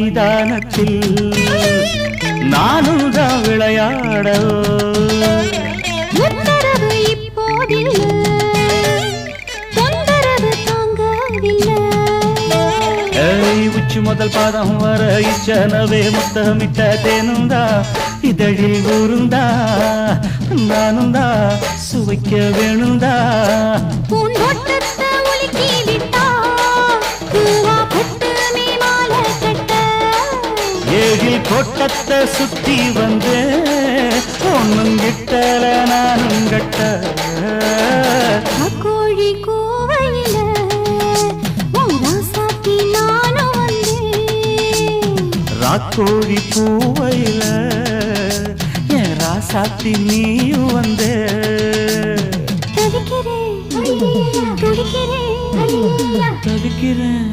மைதானத்தில் நானும் தான் விளையாட உத்தரவு இப்போதில்லை, தொந்தரவு தாங்கவில்லை. உச்சி முதல் பாதம் வர இச்சனவே முத்தமிட்ட தேனுந்தா இதழில் ஊருந்தா நானுந்தா சுவைக்க வேணுந்தா பூந்தோட்டத்தை உலுக்கி விட்டா பூவா புட்டு நீ மாலை கட்ட ஏழில் கோட்டத்தை சுத்தி வந்து ஒன்னும் கிட்டல நானும் கட்ட கோழி கூவையில ராசாத்தி நானும் வந்தேன். ராக்கோழி பூவையில என் ராசாத்தி நீயும் வந்தே தவிக்கிறேன் துடிக்கிறேன் தவிக்கிறேன்